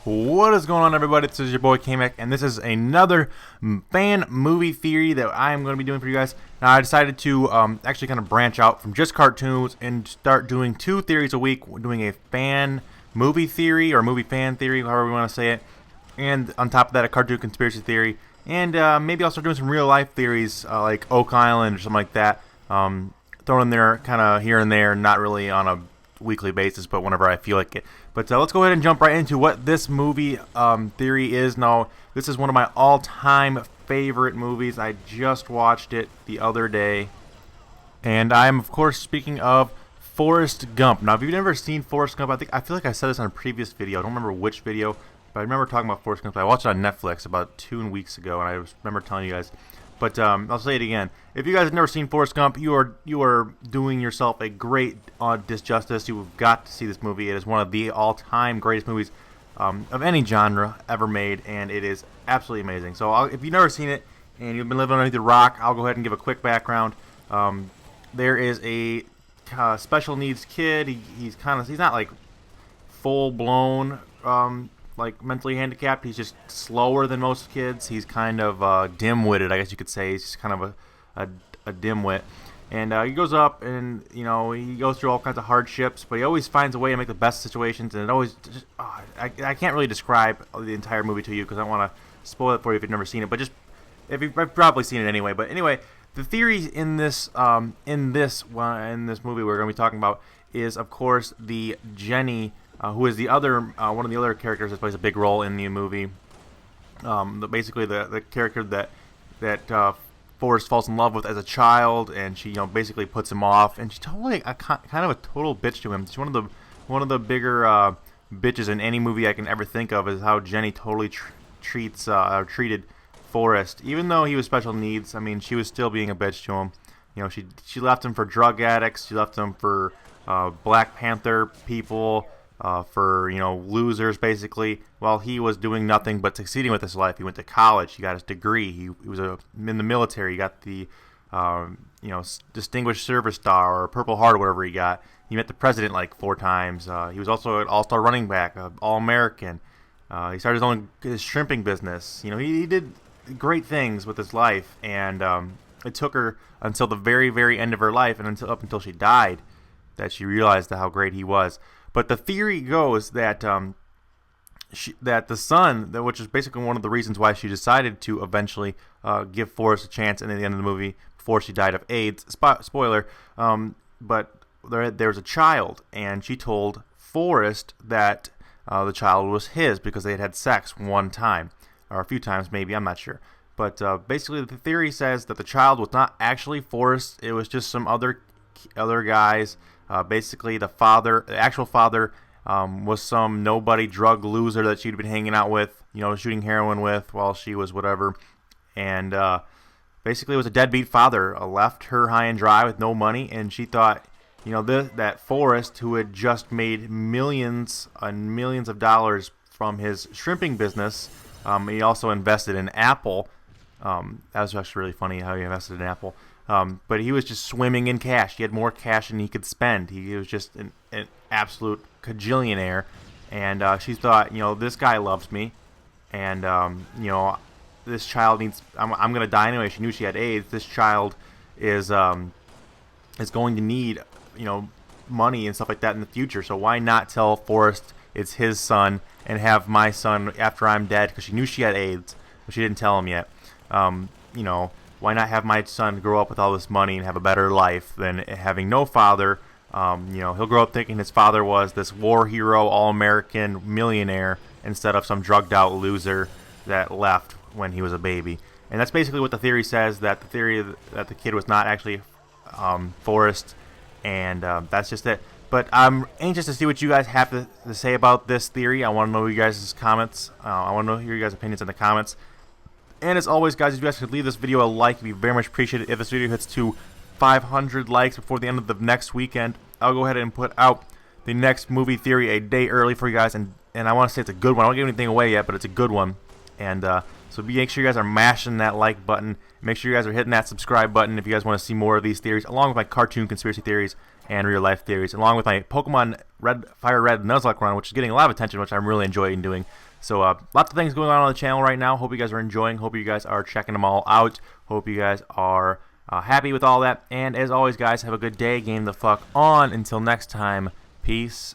What is going on, everybody? This is your boy K-Mac, and this is another fan movie theory that I am going to be doing for you guys. Now, I decided to actually kind of branch out from just cartoons and start doing 2 theories a week. We're doing a fan movie theory, or movie fan theory, however we want to say it. And on top of that, a cartoon conspiracy theory. And maybe I'll start doing some real-life theories, like Oak Island or something like that. Thrown in there kind of here and there, not really on a weekly basis, but whenever I feel like it. But let's go ahead and jump right into what this movie theory is. Now, this is one of my all-time favorite movies. I just watched it the other day, and I am, of course, speaking of Forrest Gump. Now, if you've never seen Forrest Gump, I feel like I said this on a previous video. I don't remember which video, but I remember talking about Forrest Gump. I watched it on Netflix about 2 weeks ago, and I remember telling you guys. But I'll say it again. If you guys have never seen Forrest Gump, you are doing yourself a great disjustice. You've got to see this movie. It is one of the all-time greatest movies of any genre ever made, and it is absolutely amazing. So if you've never seen it and you've been living underneath a rock, I'll go ahead and give a quick background. There is a special needs kid. He's not like full-blown like mentally handicapped. He's just slower than most kids. He's kind of dim-witted, I guess you could say. He's just kind of a dim-wit. And he goes up and, he goes through all kinds of hardships, but he always finds a way to make the best situations. And it always just, I can't really describe the entire movie to you because I don't want to spoil it for you if you've never seen it. But just, if you've probably seen it anyway. But anyway, the theory in this movie we're going to be talking about is, of course, the Jenny, who is the other one of the other characters that plays a big role in the movie. Basically, the character that Forrest falls in love with as a child, and she basically puts him off, and she's totally kind of a total bitch to him. She's one of the bigger bitches in any movie I can ever think of. Is how Jenny totally treated Forrest, even though he was special needs. I mean, she was still being a bitch to him. She left him for drug addicts. She left him for Black Panther people. For losers, basically, while he was doing nothing but succeeding with his life. He went to college. He got his degree. He was in the military. He got the Distinguished Service Star or Purple Heart or whatever he got. He met the president like 4 times. He was also an all-star running back, All-American. He started his shrimping business. He did great things with his life, and it took her until the very, very end of her life, and up until she died, that she realized how great he was. But the theory goes that that the son, which is basically one of the reasons why she decided to eventually give Forrest a chance, and at the end of the movie, before she died of AIDS, spoiler, but there was a child, and she told Forrest that the child was his because they had had sex one time, or a few times maybe, I'm not sure. But basically the theory says that the child was not actually Forrest, it was just some other guys. Basically, the actual father, was some nobody drug loser that she'd been hanging out with, shooting heroin with while she was whatever. And basically, it was a deadbeat father, left her high and dry with no money. And she thought, that Forrest, who had just made millions and millions of dollars from his shrimping business, he also invested in Apple. That was actually really funny how he invested in Apple. But he was just swimming in cash. He had more cash than he could spend. He was just an absolute cajillionaire. And she thought, this guy loves me. And, this child needs... I'm going to die anyway. She knew she had AIDS. This child is going to need, money and stuff like that in the future. So why not tell Forrest it's his son and have my son after I'm dead? Because she knew she had AIDS, but she didn't tell him yet. Why not have my son grow up with all this money and have a better life than having no father? He'll grow up thinking his father was this war hero, all-American millionaire instead of some drugged-out loser that left when he was a baby. And that's basically what the theory says, that the kid was not actually Forrest, and that's just it. But I'm anxious to see what you guys have to say about this theory. I want to know your guys' comments. I want to hear your guys' opinions in the comments. And as always, guys, if you guys could leave this video a like, it'd be very much appreciated. If this video hits to 500 likes before the end of the next weekend, I'll go ahead and put out the next movie theory a day early for you guys. And I want to say it's a good one. I don't give anything away yet, but it's a good one. And so make sure you guys are mashing that like button. Make sure you guys are hitting that subscribe button if you guys want to see more of these theories, along with my cartoon conspiracy theories. and real life theories, along with my Pokemon Fire Red Nuzlocke run, which is getting a lot of attention, which I'm really enjoying doing. So lots of things going on the channel right now. Hope you guys are enjoying. Hope you guys are checking them all out. Hope you guys are happy with all that. And as always, guys, have a good day. Game the fuck on. Until next time, peace